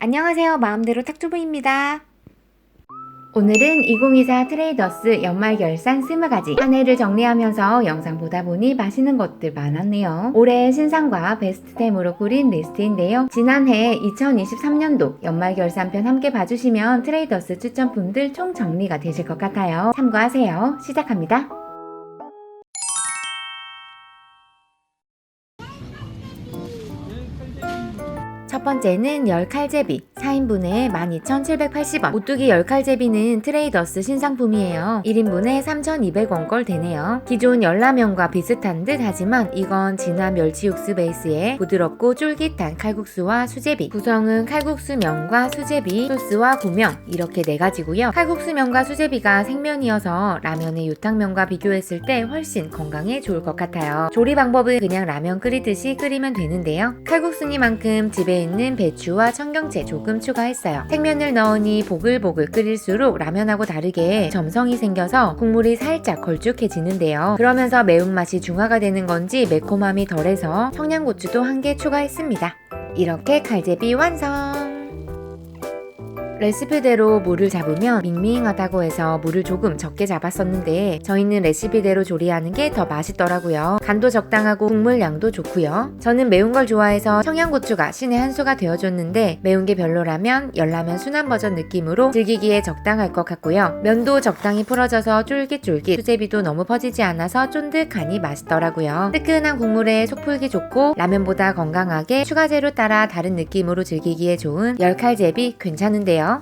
안녕하세요. 마음대로 탁주부입니다. 오늘은 2024 트레이더스 연말 결산 20가지 한 해를 정리하면서 영상 보다 보니 맛있는 것들 많았네요. 올해 신상과 베스트템으로 꾸린 리스트인데요. 지난해 2023년도 연말 결산편 함께 봐주시면 트레이더스 추천품들 총 정리가 되실 것 같아요. 참고하세요. 시작합니다. 첫 번째는 열칼제비 4인분에 12,780원. 오뚜기 열칼제비는 트레이더스 신상품이에요. 1인분에 3,200원꼴 되네요. 기존 열라면과 비슷한 듯 하지만 이건 진한 멸치 육수 베이스에 부드럽고 쫄깃한 칼국수와 수제비. 구성은 칼국수면과 수제비, 소스와 고명 이렇게 4가지고요. 칼국수면과 수제비가 생면이어서 라면의 유탕면과 비교했을 때 훨씬 건강에 좋을 것 같아요. 조리 방법은 그냥 라면 끓이듯이 끓이면 되는데요. 칼국수니만큼 집에 있는 배추와 청경채 조금 추가했어요. 생면을 넣으니 보글보글 끓일수록 라면하고 다르게 점성이 생겨서 국물이 살짝 걸쭉해지는데요. 그러면서 매운맛이 중화가 되는 건지 매콤함이 덜해서 청양고추도 한 개 추가했습니다. 이렇게 칼제비 완성! 레시피대로 물을 잡으면 밍밍하다고 해서 물을 조금 적게 잡았었는데 저희는 레시피대로 조리하는 게 더 맛있더라고요. 간도 적당하고 국물 양도 좋고요. 저는 매운 걸 좋아해서 청양고추가 신의 한 수가 되어줬는데 매운 게 별로라면 열라면 순한 버전 느낌으로 즐기기에 적당할 것 같고요. 면도 적당히 풀어져서 쫄깃쫄깃, 수제비도 너무 퍼지지 않아서 쫀득하니 맛있더라고요. 뜨끈한 국물에 속 풀기 좋고 라면보다 건강하게 추가 재료 따라 다른 느낌으로 즐기기에 좋은 열칼제비 괜찮은데요.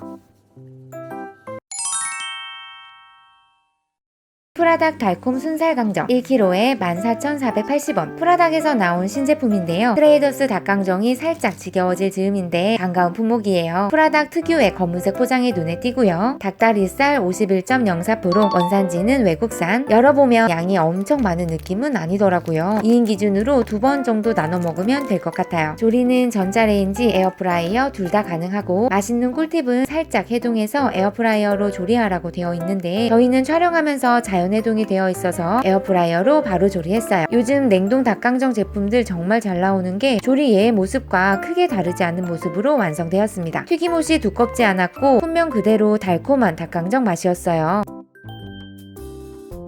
프라닭 달콤 순살 강정 1kg에 14,480원. 프라닭에서 나온 신제품인데요. 트레이더스 닭강정이 살짝 지겨워질 즈음인데 반가운 품목이에요. 프라닭 특유의 검은색 포장이 눈에 띄고요. 닭다리살 51.04%, 원산지는 외국산. 열어보면 양이 엄청 많은 느낌은 아니더라고요. 2인 기준으로 2번 정도 나눠 먹으면 될 것 같아요. 조리는 전자레인지, 에어프라이어 둘 다 가능하고 맛있는 꿀팁은 살짝 해동해서 에어프라이어로 조리하라고 되어 있는데 저희는 촬영하면서 자연해동이 되어 있어서 에어프라이어로 바로 조리했어요. 요즘 냉동 닭강정 제품들 정말 잘 나오는 게 조리의 모습과 크게 다르지 않은 모습으로 완성되었습니다. 튀김옷이 두껍지 않았고 분명 그대로 달콤한 닭강정 맛이었어요.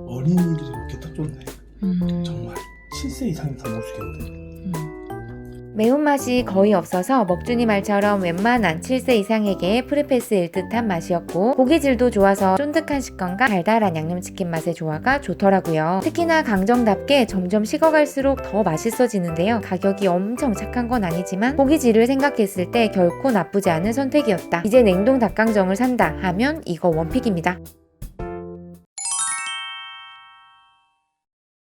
어린이들이 이렇게 딱 좋네. 정말 7세 이상이 다 먹을 수 있겠는데. 매운맛이 거의 없어서 먹준이 말처럼 웬만한 7세 이상에게 프리패스일 듯한 맛이었고 고기질도 좋아서 쫀득한 식감과 달달한 양념치킨 맛의 조화가 좋더라고요. 특히나 강정답게 점점 식어갈수록 더 맛있어지는데요. 가격이 엄청 착한 건 아니지만 고기질을 생각했을 때 결코 나쁘지 않은 선택이었다. 이제 냉동 닭강정을 산다 하면 이거 원픽입니다.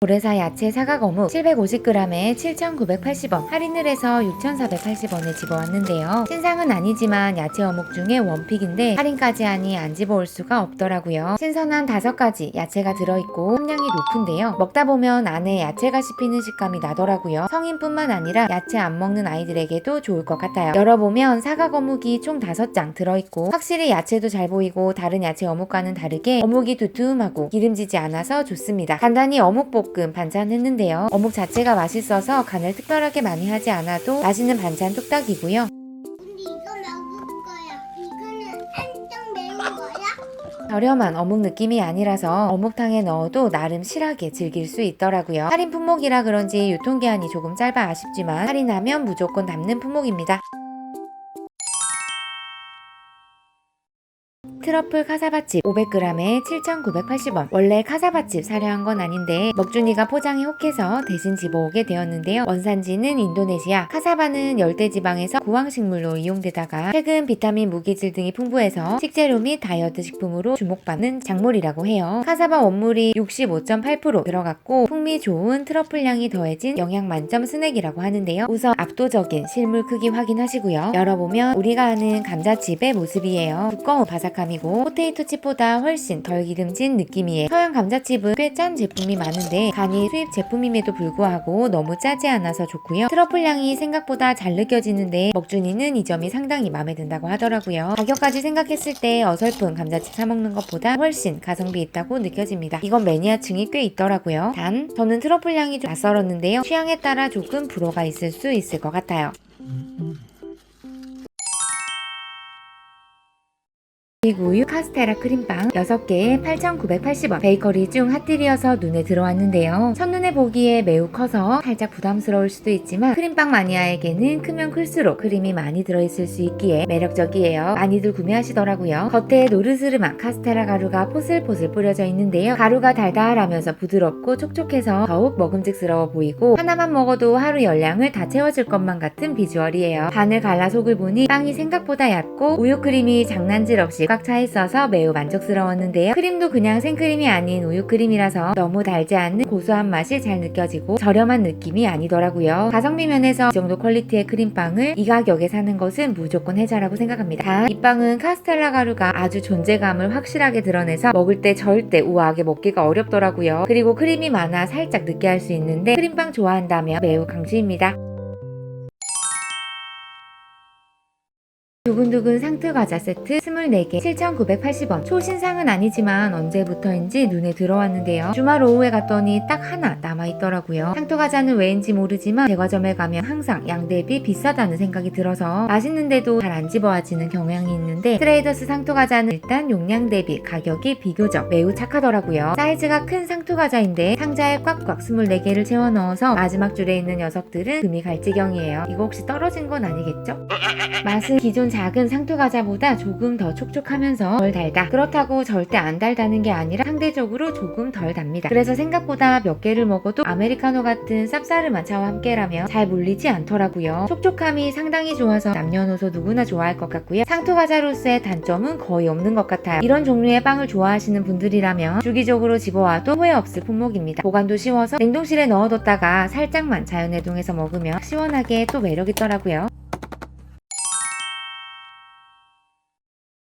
고래사 야채 사각어묵 750g에 7,980원, 할인을 해서 6,480원에 집어왔는데요. 신상은 아니지만 야채 어묵 중에 원픽인데 할인까지 하니 안 집어올 수가 없더라고요. 신선한 5가지 야채가 들어있고 함량이 높은데요. 먹다 보면 안에 야채가 씹히는 식감이 나더라고요. 성인뿐만 아니라 야채 안 먹는 아이들에게도 좋을 것 같아요. 열어보면 사각어묵이 총 5장 들어있고 확실히 야채도 잘 보이고 다른 야채 어묵과는 다르게 어묵이 두툼하고 기름지지 않아서 좋습니다. 간단히 어묵볶음 반찬 했는데요. 어묵 자체가 맛있어서 간을 특별하게 많이 하지 않아도 맛있는 반찬 뚝딱이고요. 근데 이거 먹을 거야. 이거는 살짝 매운 거야? 저렴한 어묵 느낌이 아니라서 어묵탕에 넣어도 나름 실하게 즐길 수 있더라고요. 할인 품목이라 그런지 유통기한이 조금 짧아 아쉽지만 할인하면 무조건 담는 품목입니다. 트러플 카사바칩 500g에 7,980원. 원래 카사바칩 사려 한 건 아닌데 먹준이가 포장이 혹해서 대신 집어오게 되었는데요. 원산지는 인도네시아. 카사바는 열대지방에서 구황식물로 이용되다가 최근 비타민, 무기질 등이 풍부해서 식재료 및 다이어트 식품으로 주목받는 작물이라고 해요. 카사바 원물이 65.8% 들어갔고 풍미 좋은 트러플 향이 더해진 영양 만점 스낵이라고 하는데요. 우선 압도적인 실물 크기 확인하시고요. 열어보면 우리가 아는 감자칩의 모습이에요. 두꺼운 바삭함이 포테이토 칩보다 훨씬 덜 기름진 느낌이에요. 서양 감자칩은 꽤 짠 제품이 많은데 간이 수입 제품임에도 불구하고 너무 짜지 않아서 좋고요. 트러플 향이 생각보다 잘 느껴지는데 먹준이는 이 점이 상당히 마음에 든다고 하더라고요. 가격까지 생각했을 때 어설픈 감자칩 사먹는 것보다 훨씬 가성비 있다고 느껴집니다. 이건 매니아층이 꽤 있더라고요. 단 저는 트러플 향이 좀 낯설었는데요. 취향에 따라 조금 불호가 있을 수 있을 것 같아요. 우유, 카스테라 크림빵 6개에 8,980원. 베이커리 중 핫딜이어서 눈에 들어왔는데요. 첫눈에 보기에 매우 커서 살짝 부담스러울 수도 있지만 크림빵 마니아에게는 크면 클수록 크림이 많이 들어있을 수 있기에 매력적이에요. 많이들 구매하시더라고요. 겉에 노르스름한 카스테라 가루가 포슬포슬 뿌려져 있는데요. 가루가 달달하면서 부드럽고 촉촉해서 더욱 먹음직스러워 보이고 하나만 먹어도 하루 열량을 다 채워줄 것만 같은 비주얼이에요. 반을 갈라 속을 보니 빵이 생각보다 얇고 우유 크림이 장난질 없이 꽉 차 있어서 매우 만족스러웠는데요. 크림도 그냥 생크림이 아닌 우유 크림이라서 너무 달지 않는 고소한 맛이 잘 느껴지고 저렴한 느낌이 아니더라고요. 가성비 면에서 이 정도 퀄리티의 크림빵을 이 가격에 사는 것은 무조건 혜자라고 생각합니다. 단, 이 빵은 카스텔라 가루가 아주 존재감을 확실하게 드러내서 먹을 때 절대 우아하게 먹기가 어렵더라고요. 그리고 크림이 많아 살짝 느끼할 수 있는데 크림빵 좋아한다면 매우 강추입니다. 두근두근 상트과자 세트 24개 7,980원. 초신상은 아니지만 언제부터인지 눈에 들어왔는데요. 주말 오후에 갔더니 딱 하나 남아있더라고요. 상트과자는 왜인지 모르지만 제과점에 가면 항상 양 대비 비싸다는 생각이 들어서 맛있는데도 잘 안 집어와지는 경향이 있는데 트레이더스 상트과자는 일단 용량 대비 가격이 비교적 매우 착하더라고요. 사이즈가 큰 상트과자인데 상자에 꽉꽉 24개를 채워 넣어서 마지막 줄에 있는 녀석들은 금이 갈 지경이에요. 이거 혹시 떨어진 건 아니겠죠? 맛은 기존 작은 상투과자보다 조금 더 촉촉하면서 덜 달다. 그렇다고 절대 안 달다는 게 아니라 상대적으로 조금 덜 답니다. 그래서 생각보다 몇 개를 먹어도 아메리카노 같은 쌉싸름한 차와 함께라면 잘 물리지 않더라고요. 촉촉함이 상당히 좋아서 남녀노소 누구나 좋아할 것 같고요. 상투과자로서의 단점은 거의 없는 것 같아요. 이런 종류의 빵을 좋아하시는 분들이라면 주기적으로 집어와도 후회 없을 품목입니다. 보관도 쉬워서 냉동실에 넣어뒀다가 살짝만 자연해동해서 먹으면 시원하게 또 매력있더라고요.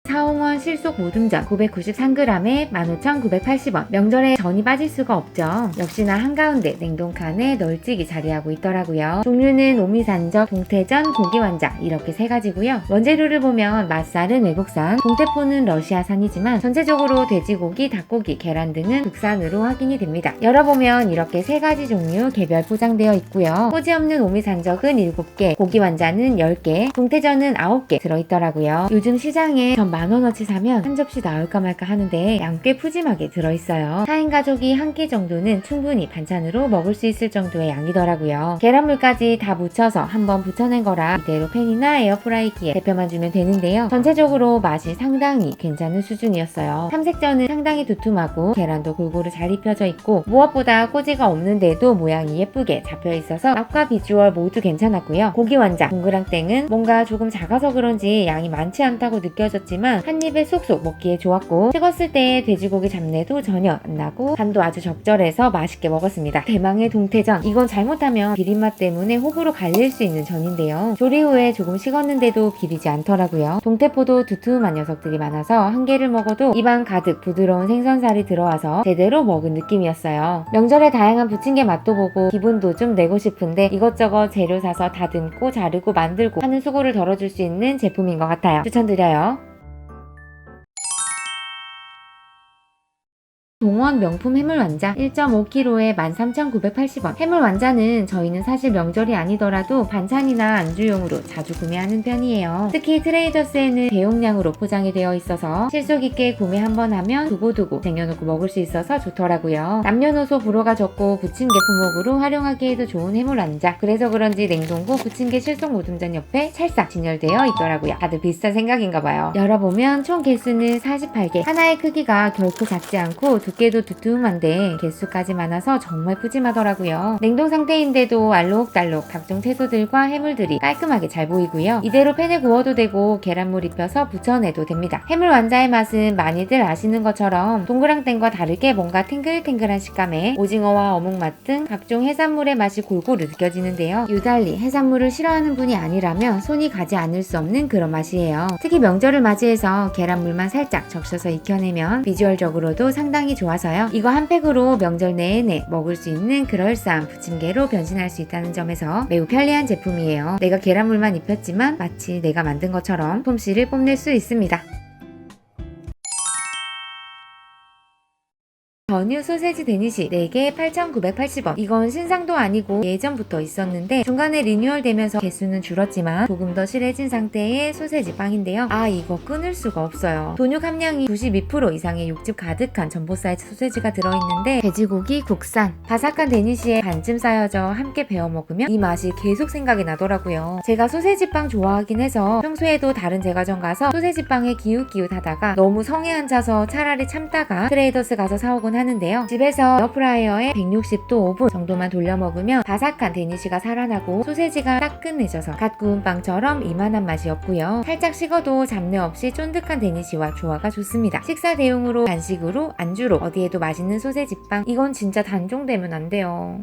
사홍원 실속 모듬전 993g에 15,980원. 명절에 전이 빠질 수가 없죠. 역시나 한가운데 냉동칸에 널찍이 자리하고 있더라고요. 종류는 오미산적, 동태전, 고기완자 이렇게 세 가지고요. 원재료를 보면 맛살은 외국산, 동태포는 러시아산이지만 전체적으로 돼지고기, 닭고기, 계란 등은 국산으로 확인이 됩니다. 열어보면 이렇게 세 가지 종류 개별 포장되어 있고요. 꼬지 없는 오미산적은 7개, 고기완자는 10개, 동태전은 9개 들어있더라고요. 요즘 시장에 전 만원어치 사면 한 접시 나올까 말까 하는데 양 꽤 푸짐하게 들어있어요. 4인 가족이 한 끼 정도는 충분히 반찬으로 먹을 수 있을 정도의 양이더라고요. 계란물까지 다 묻혀서 한번 부쳐낸 거라 이대로 팬이나 에어프라이기에 데펴만 주면 되는데요. 전체적으로 맛이 상당히 괜찮은 수준이었어요. 삼색전은 상당히 두툼하고 계란도 골고루 잘 입혀져 있고 무엇보다 꼬지가 없는데도 모양이 예쁘게 잡혀 있어서 맛과 비주얼 모두 괜찮았고요. 고기 완자, 동그랑땡은 뭔가 조금 작아서 그런지 양이 많지 않다고 느껴졌지만 한 입에 쏙쏙 먹기에 좋았고 식었을 때의 돼지고기 잡내도 전혀 안 나고 간도 아주 적절해서 맛있게 먹었습니다. 대망의 동태전, 이건 잘못하면 비린맛 때문에 호불호 갈릴 수 있는 전인데요. 조리 후에 조금 식었는데도 비리지 않더라고요. 동태포도 두툼한 녀석들이 많아서 한 개를 먹어도 입안 가득 부드러운 생선살이 들어와서 제대로 먹은 느낌이었어요. 명절에 다양한 부침개 맛도 보고 기분도 좀 내고 싶은데 이것저것 재료 사서 다듬고 자르고 만들고 하는 수고를 덜어줄 수 있는 제품인 것 같아요. 추천드려요. 동원 명품 해물완자 1.5kg에 13,980원. 해물완자는 저희는 사실 명절이 아니더라도 반찬이나 안주용으로 자주 구매하는 편이에요. 특히 트레이더스에는 대용량으로 포장이 되어 있어서 실속 있게 구매 한번 하면 두고두고 쟁여놓고 먹을 수 있어서 좋더라고요. 남녀노소 불호가 적고 부침개 품목으로 활용하기에도 좋은 해물완자. 그래서 그런지 냉동고 부침개 실속 모듬전 옆에 찰싹 진열되어 있더라고요. 다들 비슷한 생각인가봐요. 열어보면 총 개수는 48개. 하나의 크기가 결코 작지 않고 두께도 두툼한데 개수까지 많아서 정말 푸짐하더라고요. 냉동 상태인데도 알록달록 각종 채소들과 해물들이 깔끔하게 잘 보이고요. 이대로 팬에 구워도 되고 계란물 입혀서 부쳐내도 됩니다. 해물 완자의 맛은 많이들 아시는 것처럼 동그랑땡과 다르게 뭔가 탱글탱글한 식감에 오징어와 어묵맛 등 각종 해산물의 맛이 골고루 느껴지는데요. 유달리 해산물을 싫어하는 분이 아니라면 손이 가지 않을 수 없는 그런 맛이에요. 특히 명절을 맞이해서 계란물만 살짝 적셔서 익혀내면 비주얼적으로도 상당히 좋아서요. 이거 한 팩으로 명절 내내 먹을 수 있는 그럴싸한 부침개로 변신할 수 있다는 점에서 매우 편리한 제품이에요. 내가 계란물만 입혔지만 마치 내가 만든 것처럼 솜씨를 뽐낼 수 있습니다. 연유 소세지 데니시 4개 8,980원. 이건 신상도 아니고 예전부터 있었는데 중간에 리뉴얼되면서 개수는 줄었지만 조금 더 실해진 상태의 소세지 빵인데요. 이거 끊을 수가 없어요. 돈육 함량이 92% 이상의 육즙 가득한 전보 사이즈 소세지가 들어있는데 돼지고기 국산 바삭한 데니시에 반쯤 쌓여져 함께 베어 먹으면 이 맛이 계속 생각이 나더라고요. 제가 소세지빵 좋아하긴 해서 평소에도 다른 제과점 가서 소세지빵에 기웃기웃하다가 너무 성에 앉아서 차라리 참다가 트레이더스 가서 사오곤 하는데요. 집에서 에어프라이어에 160도 5분 정도만 돌려 먹으면 바삭한 데니시가 살아나고 소세지가 따끈해져서 갓 구운 빵처럼 이만한 맛이 없고요. 살짝 식어도 잡내 없이 쫀득한 데니시와 조화가 좋습니다. 식사 대용으로, 간식으로, 안주로 어디에도 맛있는 소세지빵. 이건 진짜 단종되면 안 돼요.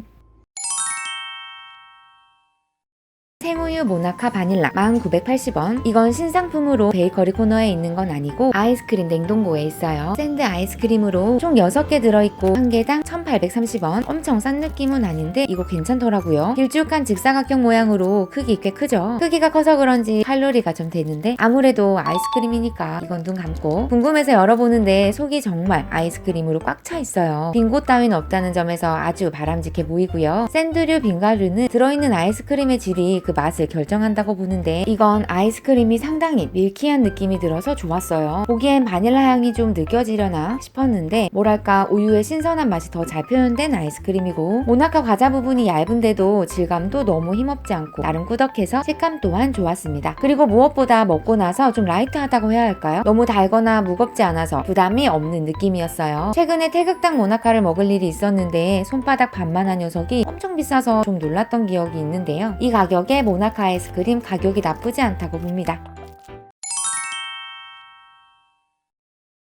생우유 모나카 바닐라 1980원. 이건 신상품으로 베이커리 코너에 있는 건 아니고 아이스크림 냉동고에 있어요. 샌드 아이스크림으로 총 6개 들어있고 한 개당 1830원. 엄청 싼 느낌은 아닌데 이거 괜찮더라고요. 길쭉한 직사각형 모양으로 크기 꽤 크죠. 크기가 커서 그런지 칼로리가 좀 되는데 아무래도 아이스크림이니까 이건 눈 감고 궁금해서 열어보는데 속이 정말 아이스크림으로 꽉 차 있어요. 빈 곳 따윈 없다는 점에서 아주 바람직해 보이고요. 샌드류 빙가루는 들어있는 아이스크림의 질이 그 맛을 결정한다고 보는데 이건 아이스크림이 상당히 밀키한 느낌이 들어서 좋았어요. 보기엔 바닐라 향이 좀 느껴지려나 싶었는데 뭐랄까 우유의 신선한 맛이 더 잘 표현된 아이스크림이고 모나카 과자 부분이 얇은데도 질감도 너무 힘없지 않고 나름 꾸덕해서 식감 또한 좋았습니다. 그리고 무엇보다 먹고 나서 좀 라이트하다고 해야 할까요? 너무 달거나 무겁지 않아서 부담이 없는 느낌이었어요. 최근에 태극당 모나카를 먹을 일이 있었는데 손바닥 반만한 녀석이 엄청 비싸서 좀 놀랐던 기억이 있는데요. 이 가격에 모나카 아이스크림 가격이 나쁘지 않다고 봅니다.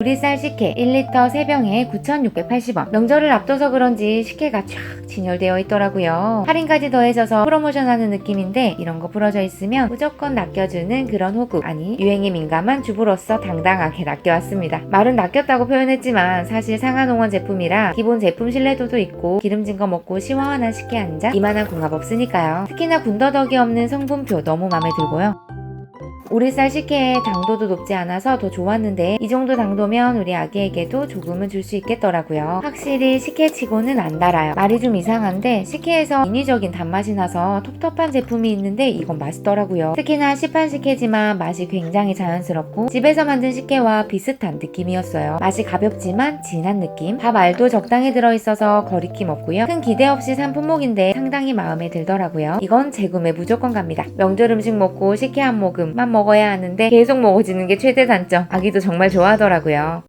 우리쌀 식혜 1리터 3병에 9,680원. 명절을 앞둬서 그런지 식혜가 쫙 진열되어 있더라고요. 할인까지 더해져서 프로모션하는 느낌인데 이런 거 풀어져 있으면 무조건 낚여주는 그런 호구. 아니 유행에 민감한 주부로서 당당하게 낚여왔습니다. 말은 낚였다고 표현했지만 사실 상하농원 제품이라 기본 제품 신뢰도도 있고 기름진 거 먹고 시원한 식혜 한 잔 이만한 궁합 없으니까요. 특히나 군더더기 없는 성분표 너무 마음에 들고요. 우리쌀 식혜의 당도도 높지 않아서 더 좋았는데 이 정도 당도면 우리 아기에게도 조금은 줄 수 있겠더라고요. 확실히 식혜치고는 안 달아요. 말이 좀 이상한데 식혜에서 인위적인 단맛이 나서 텁텁한 제품이 있는데 이건 맛있더라고요. 특히나 시판 식혜지만 맛이 굉장히 자연스럽고 집에서 만든 식혜와 비슷한 느낌이었어요. 맛이 가볍지만 진한 느낌. 밥 알도 적당히 들어있어서 거리낌 없고요. 큰 기대 없이 산 품목인데 상당히 마음에 들더라고요. 이건 재구매 무조건 갑니다. 명절 음식 먹고 식혜 한 모금만 먹어야 하는데 계속 먹어지는 게 최대 단점. 아기도 정말 좋아하더라고요.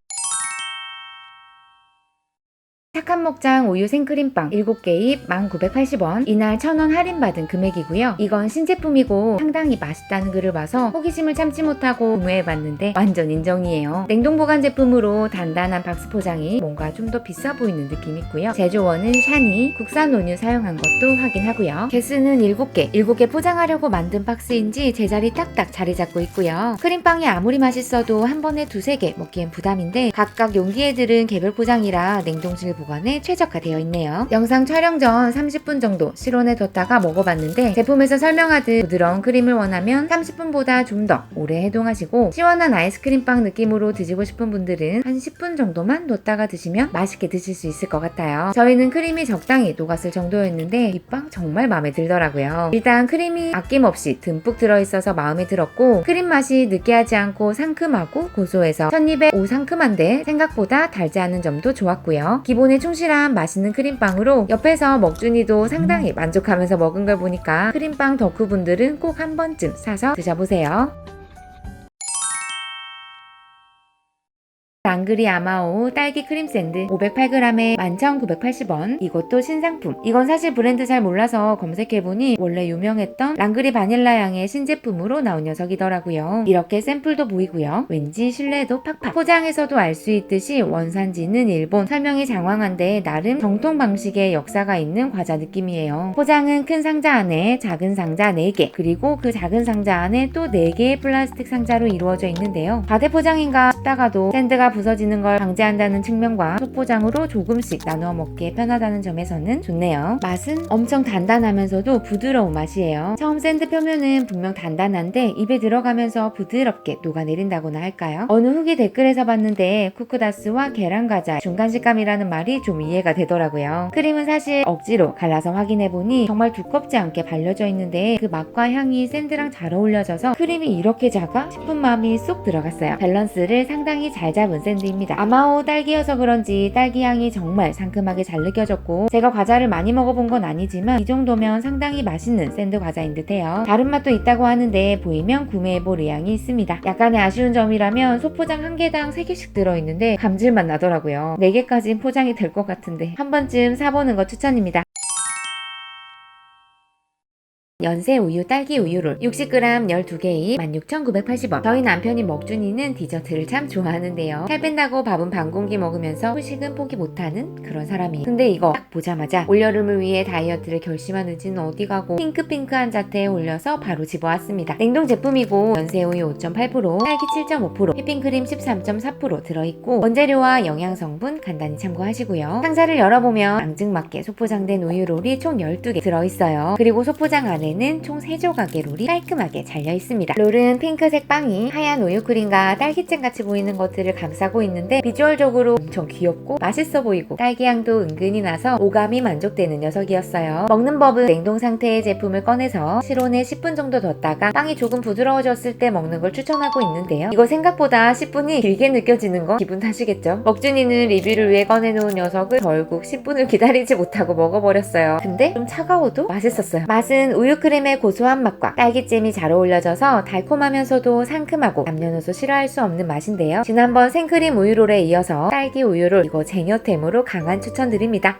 착한 목장 우유 생크림빵 7개 입 1980원. 이날 1,000원 할인받은 금액이고요. 이건 신제품이고 상당히 맛있다는 글을 봐서 호기심을 참지 못하고 구매해봤는데 완전 인정이에요. 냉동보관 제품으로 단단한 박스 포장이 뭔가 좀 더 비싸 보이는 느낌이 있고요. 제조원은 샤니, 국산 원유 사용한 것도 확인하고요. 개수는 7개. 7개 포장하려고 만든 박스인지 제자리 딱딱 자리 잡고 있고요. 크림빵이 아무리 맛있어도 한 번에 2-3개 먹기엔 부담인데 각각 용기에 들은 개별 포장이라 냉동실 보관에 최적화되어 있네요. 영상 촬영 전 30분 정도 실온에 뒀다가 먹어봤는데 제품에서 설명하듯 부드러운 크림을 원하면 30분보다 좀 더 오래 해동하시고 시원한 아이스크림빵 느낌으로 드시고 싶은 분들은 한 10분 정도만 뒀다가 드시면 맛있게 드실 수 있을 것 같아요. 저희는 크림이 적당히 녹았을 정도였는데 이 빵 정말 마음에 들더라고요. 일단 크림이 아낌없이 듬뿍 들어있어서 마음에 들었고 크림 맛이 느끼하지 않고 상큼하고 고소해서 첫입에 오상큼한데 생각보다 달지 않은 점도 좋았고요. 기본에 충실한 맛있는 크림빵으로 옆에서 먹준이도 상당히 만족하면서 먹은 걸 보니까 크림빵 덕후분들은 꼭 한 번쯤 사서 드셔보세요. 랑그리 아마오 딸기 크림 샌드 508g에 11,980원. 이것도 신상품. 이건 사실 브랜드 잘 몰라서 검색해보니 원래 유명했던 랑그리 바닐라 향의 신제품으로 나온 녀석이더라고요. 이렇게 샘플도 보이고요. 왠지 신뢰도 팍팍. 포장에서도 알 수 있듯이 원산지는 일본. 설명이 장황한데 나름 정통 방식의 역사가 있는 과자 느낌이에요. 포장은 큰 상자 안에 작은 상자 4개 그리고 그 작은 상자 안에 또 4개의 플라스틱 상자로 이루어져 있는데요. 과대 포장인가 싶다가도 샌드가 부서지는 걸 방지한다는 측면과 소포장으로 조금씩 나누어 먹기에 편하다는 점에서는 좋네요. 맛은 엄청 단단하면서도 부드러운 맛이에요. 처음 샌드 표면은 분명 단단한데 입에 들어가면서 부드럽게 녹아내린다고나 할까요? 어느 후기 댓글에서 봤는데 쿠쿠다스와 계란 과자 중간 식감이라는 말이 좀 이해가 되더라고요. 크림은 사실 억지로 갈라서 확인해보니 정말 두껍지 않게 발려져 있는데 그 맛과 향이 샌드랑 잘 어울려져서 크림이 이렇게 작아? 싶은 마음이 쏙 들어갔어요. 밸런스를 상당히 잘 잡은 샌드입니다. 아마오 딸기여서 그런지 딸기 향이 정말 상큼하게 잘 느껴졌고 제가 과자를 많이 먹어본 건 아니지만 이 정도면 상당히 맛있는 샌드 과자인 듯해요. 다른 맛도 있다고 하는데 보이면 구매해볼 의향이 있습니다. 약간의 아쉬운 점이라면 소포장 한 개당 3개씩 들어있는데 감질맛 나더라고요. 4개까지 포장이 될 것 같은데 한 번쯤 사보는 거 추천입니다. 연세 우유 딸기 우유롤 60g 12개에 16,980원. 저희 남편이 먹준이는 디저트를 참 좋아하는데요. 살 뺀다고 밥은 반 공기 먹으면서 후식은 포기 못하는 그런 사람이에요. 근데 이거 딱 보자마자 올여름을 위해 다이어트를 결심한 의지는 어디 가고 핑크핑크한 자태에 올려서 바로 집어왔습니다. 냉동 제품이고 연세 우유 5.8%, 딸기 7.5%, 휘핑크림 13.4% 들어있고 원재료와 영양성분 간단히 참고하시고요. 상자를 열어보면 앙증맞게 소포장된 우유롤이 총 12개 들어있어요. 그리고 소포장 안에 총 3조각의 롤이 깔끔하게 잘려 있습니다. 롤은 핑크색 빵이 하얀 우유크림과 딸기잼 같이 보이는 것들을 감싸고 있는데 비주얼적으로 엄청 귀엽고 맛있어 보이고 딸기향도 은근히 나서 오감이 만족되는 녀석이었어요. 먹는 법은 냉동 상태의 제품을 꺼내서 실온에 10분 정도 뒀다가 빵이 조금 부드러워졌을 때 먹는 걸 추천하고 있는데요. 이거 생각보다 10분이 길게 느껴지는 거 기분 탓이겠죠? 먹준이는 리뷰를 위해 꺼내놓은 녀석을 결국 10분을 기다리지 못하고 먹어버렸어요. 근데 좀 차가워도 맛있었어요. 맛은 우유크림의 고소한 맛과 딸기잼이 잘 어울려져서 달콤하면서도 상큼하고 남녀노소 싫어할 수 없는 맛인데요. 지난번 생크림 우유롤에 이어서 딸기 우유롤 이거 쟁여템으로 강한 추천드립니다.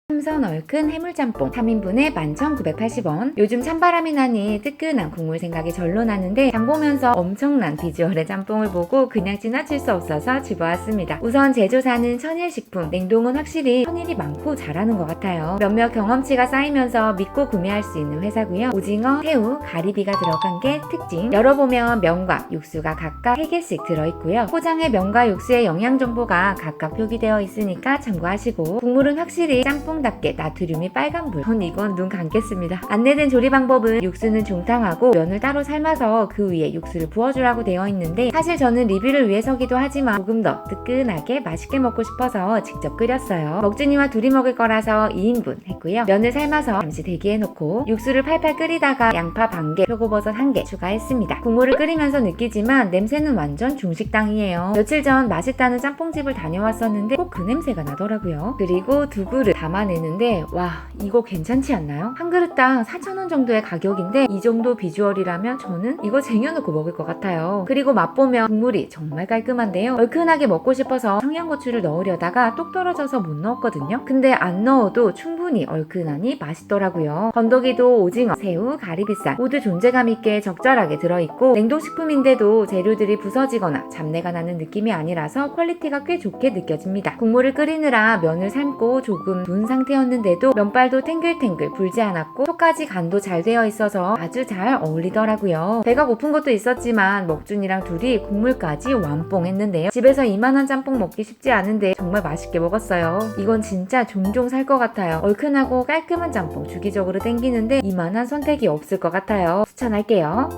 삼선 얼큰 해물짬뽕 3인분에 11,980원. 요즘 찬바람이 나니 뜨끈한 국물 생각이 절로 나는데 장 보면서 엄청난 비주얼의 짬뽕을 보고 그냥 지나칠 수 없어서 집어왔습니다. 우선 제조사는 천일식품. 냉동은 확실히 천일이 많고 잘하는 것 같아요. 몇몇 경험치가 쌓이면서 믿고 구매할 수 있는 회사고요. 오징어, 새우, 가리비가 들어간 게 특징. 열어보면 면과 육수가 각각 3개씩 들어있고요. 포장에 면과 육수의 영양 정보가 각각 표기되어 있으니까 참고하시고 국물은 확실히 짬뽕답게 나트륨이 빨간불. 이건 눈 감겠습니다. 안내된 조리 방법은 육수는 중탕하고 면을 따로 삶아서 그 위에 육수를 부어주라고 되어 있는데 사실 저는 리뷰를 위해서기도 하지만 조금 더 뜨끈하게 맛있게 먹고 싶어서 직접 끓였어요. 먹준이와 둘이 먹을 거라서 2인분 했고요. 면을 삶아서 잠시 대기해놓고 육수를 팔팔 끓이다가 양파 반개, 표고버섯 1개 추가했습니다. 국물을 끓이면서 느끼지만 냄새는 완전 중식당이에요. 며칠 전 맛있다는 짬뽕집을 다녀왔었는데 꼭 그 냄새가 나더라고요. 그리고 두 그릇 담아내는데 와 이거 괜찮지 않나요? 한 그릇당 4,000원 정도의 가격인데 이 정도 비주얼이라면 저는 이거 쟁여놓고 먹을 것 같아요. 그리고 맛보면 국물이 정말 깔끔한데요. 얼큰하게 먹고 싶어서 청양고추를 넣으려다가 똑 떨어져서 못 넣었거든요. 근데 안 넣어도 충분히 얼큰하니 맛있더라고요. 건더기도 오징어, 새우, 가리비살 모두 존재감 있게 적절하게 들어있고 냉동식품인데도 재료들이 부서지거나 잡내가 나는 느낌이 아니라서 퀄리티가 꽤 좋게 느껴집니다. 국물을 끓이느라 면을 삶고 조금 둔 상태였는데도 면발도 탱글탱글 불지 않았고 속까지 간도 잘 되어 있어서 아주 잘 어울리더라고요. 배가 고픈 것도 있었지만 먹준이랑 둘이 국물까지 완뽕 했는데요. 집에서 이만한 짬뽕 먹기 쉽지 않은데 정말 맛있게 먹었어요. 이건 진짜 종종 살 것 같아요. 얼큰하고 깔끔한 짬뽕 주기적으로 땡기는데 이만한 선택이 없을 것 같아요. 추천할게요.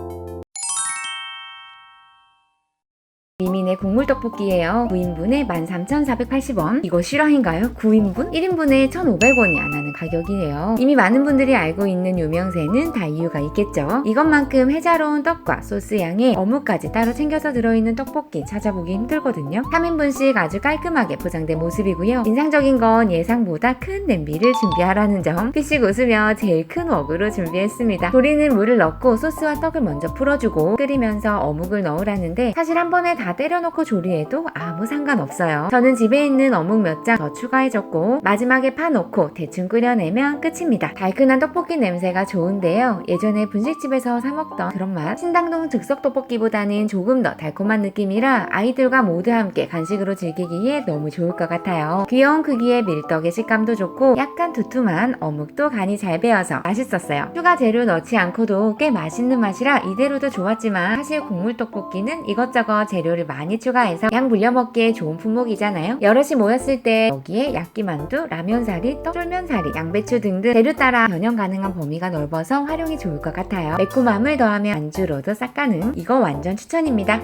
미민의 국물떡볶이에요. 9인분에 13,480원. 이거 실화인가요? 9인분? 1인분에 1,500원이 안 하는 가격이에요. 이미 많은 분들이 알고 있는 유명세는 다 이유가 있겠죠. 이것만큼 해자로운 떡과 소스 양에 어묵까지 따로 챙겨서 들어있는 떡볶이 찾아보기 힘들거든요. 3인분씩 아주 깔끔하게 포장된 모습이고요. 인상적인 건 예상보다 큰 냄비를 준비하라는 점. 피식 웃으며 제일 큰 웍으로 준비했습니다. 조리는 물을 넣고 소스와 떡을 먼저 풀어주고 끓이면서 어묵을 넣으라는데 사실 한 번에 다 다 때려놓고 조리해도 아무 상관없어요. 저는 집에 있는 어묵 몇 장 더 추가해줬고 마지막에 파 넣고 대충 끓여내면 끝입니다. 달큰한 떡볶이 냄새가 좋은데요. 예전에 분식집에서 사 먹던 그런 맛, 신당동 즉석 떡볶이보다는 조금 더 달콤한 느낌이라 아이들과 모두 함께 간식으로 즐기기에 너무 좋을 것 같아요. 귀여운 크기의 밀떡의 식감도 좋고 약간 두툼한 어묵도 간이 잘 배어서 맛있었어요. 추가 재료 넣지 않고도 꽤 맛있는 맛이라 이대로도 좋았지만 사실 국물 떡볶이는 이것저것 재료를 많이 추가해서 양 불려 먹기에 좋은 품목이잖아요. 여럿이 모였을 때 여기에 야끼만두, 라면사리, 떡, 쫄면사리, 양배추 등등 재료 따라 변형 가능한 범위가 넓어서 활용이 좋을 것 같아요. 매콤함을 더하면 안주로도 싹 가능. 이거 완전 추천입니다.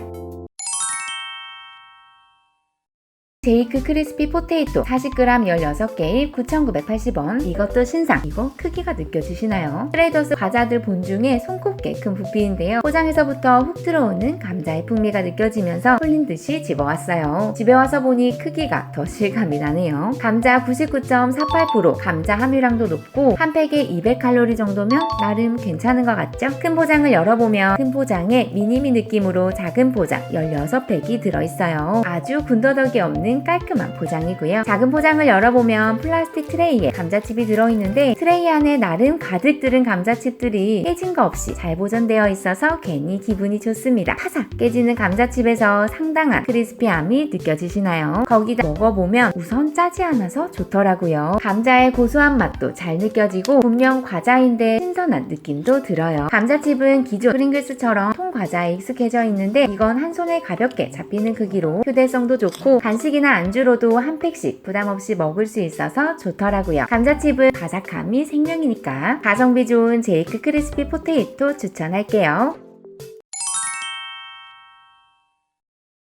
제이크 크리스피 포테이토 40g 16개입 9,980원. 이것도 신상. 이거 크기가 느껴지시나요? 트레이더스 과자들 본 중에 손꼽게 큰 부피인데요. 포장에서부터 훅 들어오는 감자의 풍미가 느껴지면서 홀린 듯이 집어왔어요. 집에 와서 보니 크기가 더 실감이 나네요. 감자 99.48%, 감자 함유량도 높고 한 팩에 200칼로리 정도면 나름 괜찮은 것 같죠? 큰 포장을 열어보면 큰 포장에 미니미 느낌으로 작은 포장 16팩이 들어있어요. 아주 군더더기 없는 깔끔한 포장이고요. 작은 포장을 열어보면 플라스틱 트레이에 감자칩이 들어있는데 트레이 안에 나름 가득 들은 감자칩들이 깨진 거 없이 잘 보존되어 있어서 괜히 기분이 좋습니다. 파삭 깨지는 감자칩에서 상당한 크리스피함이 느껴지시나요? 거기다 먹어보면 우선 짜지 않아서 좋더라고요. 감자의 고소한 맛도 잘 느껴지고 분명 과자인데 신선한 느낌도 들어요. 감자칩은 기존 프링글스처럼 통과자에 익숙해져 있는데 이건 한 손에 가볍게 잡히는 크기로 휴대성도 좋고 간식이나 안주로도 한 팩씩 부담없이 먹을 수 있어서 좋더라고요. 감자칩은 바삭함이 생명이니까 가성비 좋은 제이크 크리스피 포테이토 추천할게요.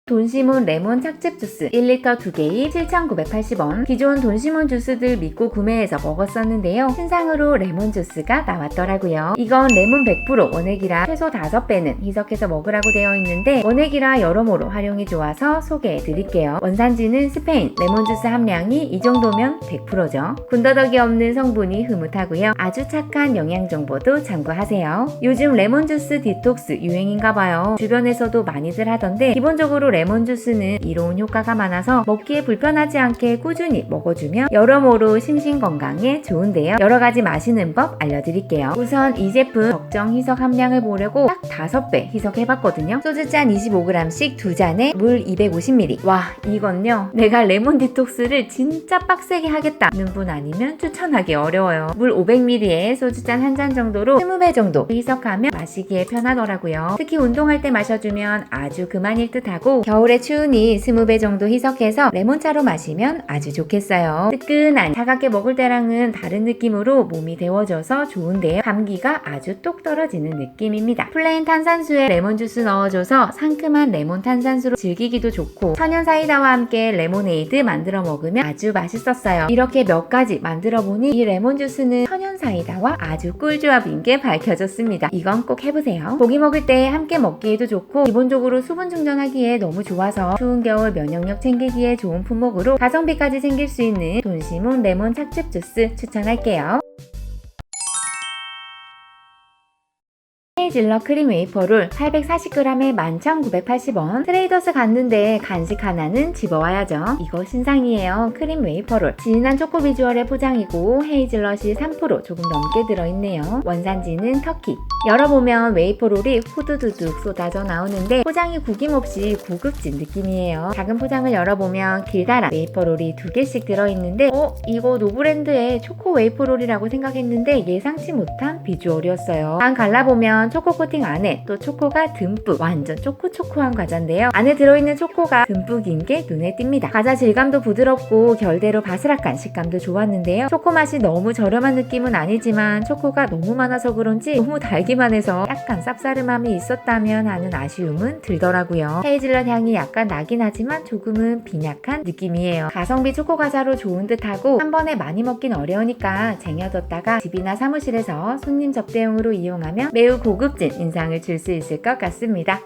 돈시몬 레몬 착즙 주스 1리터 2개입 7,980원. 기존 돈시몬 주스들 믿고 구매해서 먹었었는데요. 신상으로 레몬 주스가 나왔더라고요. 이건 레몬 100% 원액이라 최소 5배는 희석해서 먹으라고 되어 있는데 원액이라 여러모로 활용이 좋아서 소개해드릴게요. 원산지는 스페인, 레몬 주스 함량이 이 정도면 100%죠. 군더더기 없는 성분이 흐뭇하고요. 아주 착한 영양 정보도 참고하세요. 요즘 레몬 주스 디톡스 유행인가봐요. 주변에서도 많이들 하던데 기본적으로 레몬 주스는 이로운 효과가 많아서 먹기에 불편하지 않게 꾸준히 먹어주면 여러모로 심신건강에 좋은데요. 여러가지 마시는 법 알려드릴게요. 우선 이 제품 적정 희석 함량을 보려고 딱 5배 희석해봤거든요. 소주잔 25g씩 2잔에 물 250ml. 와, 이건요 내가 레몬 디톡스를 진짜 빡세게 하겠다는 분 아니면 추천하기 어려워요. 물 500ml에 소주잔 한 잔 정도로 20배 정도 희석하면 마시기에 편하더라고요. 특히 운동할 때 마셔주면 아주 그만일 듯하고 겨울에 추우니 20배 정도 희석해서 레몬차로 마시면 아주 좋겠어요. 뜨끈한 차갑게 먹을 때랑은 다른 느낌으로 몸이 데워져서 좋은데요. 감기가 아주 똑 떨어지는 느낌입니다. 플레인 탄산수에 레몬 주스 넣어줘서 상큼한 레몬 탄산수로 즐기기도 좋고 천연 사이다와 함께 레모네이드 만들어 먹으면 아주 맛있었어요. 이렇게 몇 가지 만들어 보니 이 레몬 주스는 천연 사이다와 아주 꿀조합인 게 밝혀졌습니다. 이건 꼭 해보세요. 고기 먹을 때 함께 먹기에도 좋고 기본적으로 수분 충전하기에 너무 좋아서 추운 겨울 면역력 챙기기에 좋은 품목으로 가성비까지 챙길 수 있는 돈시몬 레몬 착즙 주스 추천할게요. 헤이즐넛 크림 웨이퍼롤 840g에 11,980원. 트레이더스 갔는데 간식 하나는 집어와야죠. 이거 신상이에요. 크림 웨이퍼롤. 진한 초코 비주얼의 포장이고 헤이즐넛이 3% 조금 넘게 들어있네요. 원산지는 터키. 열어보면 웨이퍼롤이 후두두둑 쏟아져 나오는데 포장이 구김없이 고급진 느낌이에요. 작은 포장을 열어보면 길다란 웨이퍼롤이 2개씩 들어있는데 이거 노브랜드의 초코 웨이퍼롤이라고 생각했는데 예상치 못한 비주얼이었어요. 반 갈라보면 초코 코팅 안에 또 초코가 듬뿍 완전 초코초코한 과자인데요. 안에 들어있는 초코가 듬뿍인 게 눈에 띕니다. 과자 질감도 부드럽고 결대로 바스락한 식감도 좋았는데요. 초코 맛이 너무 저렴한 느낌은 아니지만 초코가 너무 많아서 그런지 너무 달기만 해서 약간 쌉싸름함이 있었다면 하는 아쉬움은 들더라고요. 헤이즐넛 향이 약간 나긴 하지만 조금은 빈약한 느낌이에요. 가성비 초코 과자로 좋은 듯하고 한 번에 많이 먹긴 어려우니까 쟁여뒀다가 집이나 사무실에서 손님 접대용으로 이용하면 매우 고급진 인상을 줄 수 있을 것 같습니다.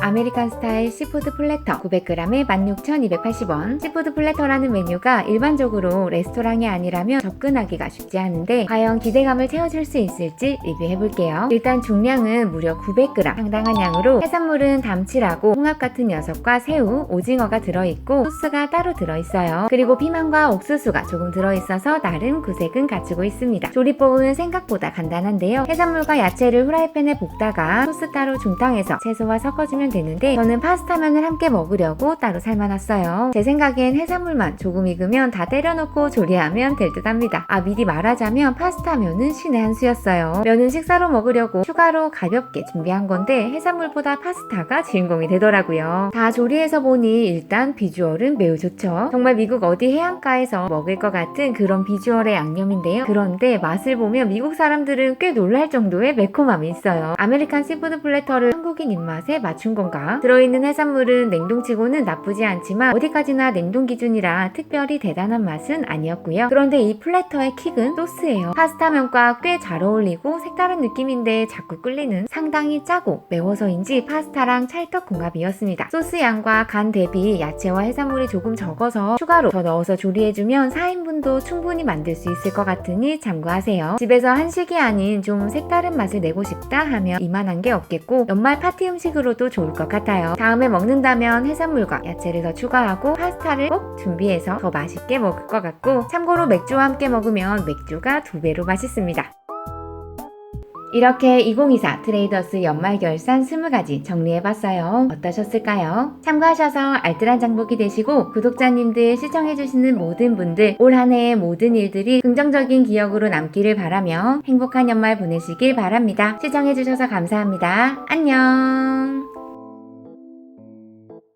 아메리칸 스타일 시푸드 플래터 900g에 16,280원. 시푸드 플래터라는 메뉴가 일반적으로 레스토랑이 아니라면 접근하기가 쉽지 않은데 과연 기대감을 채워줄 수 있을지 리뷰해볼게요. 일단 중량은 무려 900g, 상당한 양으로 해산물은 담치라고 홍합 같은 녀석과 새우, 오징어가 들어있고 소스가 따로 들어있어요. 그리고 피망과 옥수수가 조금 들어있어서 나름 구색은 갖추고 있습니다. 조리법은 생각보다 간단한데요. 해산물과 야채를 후라이팬에 볶다가 소스 따로 중탕해서 채소와 섞어주면 되는데 저는 파스타면을 함께 먹으려고 따로 삶아놨어요. 제 생각엔 해산물만 조금 익으면 다 때려넣고 조리하면 될 듯합니다. 미리 말하자면 파스타면은 신의 한 수였어요. 면은 식사로 먹으려고 추가로 가볍게 준비한 건데 해산물보다 파스타가 주인공이 되더라고요. 다 조리해서 보니 일단 비주얼은 매우 좋죠. 정말 미국 어디 해안가에서 먹을 것 같은 그런 비주얼의 양념인데요. 그런데 맛을 보면 미국 사람들은 꽤 놀랄 정도의 매콤함이 있어요. 아메리칸 시푸드 플래터를 한국인 입맛에 맞춘 건가? 들어있는 해산물은 냉동치고는 나쁘지 않지만 어디까지나 냉동 기준이라 특별히 대단한 맛은 아니었고요. 그런데 이 플래터의 킥은 소스예요. 파스타면과 꽤 잘 어울리고 색다른 느낌인데 자꾸 끌리는, 상당히 짜고 매워서인지 파스타랑 찰떡궁합이었습니다. 소스 양과 간 대비 야채와 해산물이 조금 적어서 추가로 더 넣어서 조리해주면 4인분도 충분히 만들 수 있을 것 같으니 참고하세요. 집에서 한식이 아닌 좀 색다른 맛을 내고 싶다 하면 이만한 게 없겠고 연말 파티 음식으로도 좋을 것 같아요. 다음에 먹는다면 해산물과 야채를 더 추가하고 파스타를 꼭 준비해서 더 맛있게 먹을 것 같고, 참고로 맥주와 함께 먹으면 맥주가 2배로 맛있습니다. 이렇게 2024 트레이더스 연말 결산 20가지 정리해봤어요. 어떠셨을까요? 참고하셔서 알뜰한 장보기 되시고 구독자님들, 시청해주시는 모든 분들 올 한 해의 모든 일들이 긍정적인 기억으로 남기를 바라며 행복한 연말 보내시길 바랍니다. 시청해주셔서 감사합니다. 안녕.